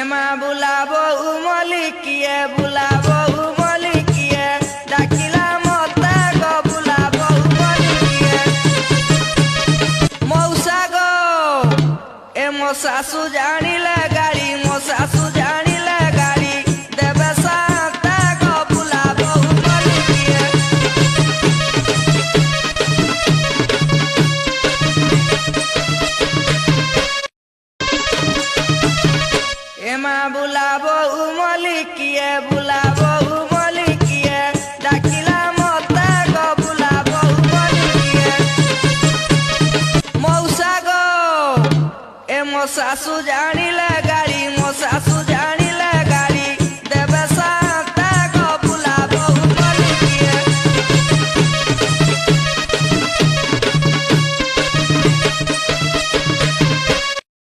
एमा बुलाबो मलिकिए बुलाबो मलिकिए डाकिला मता गो बुलाबो मलिकिए मौसा गो ए मो सासू जानिले गाड़ी मो सासू जानिले गाड़ी देवे साता गो बुलाबो मलिकिए एमा बुलाबो मलिकिए डाकिला मता गो बुलाबो मलिकिए मौसा गो ए मो सासू जानिले गाड़ी मो सासू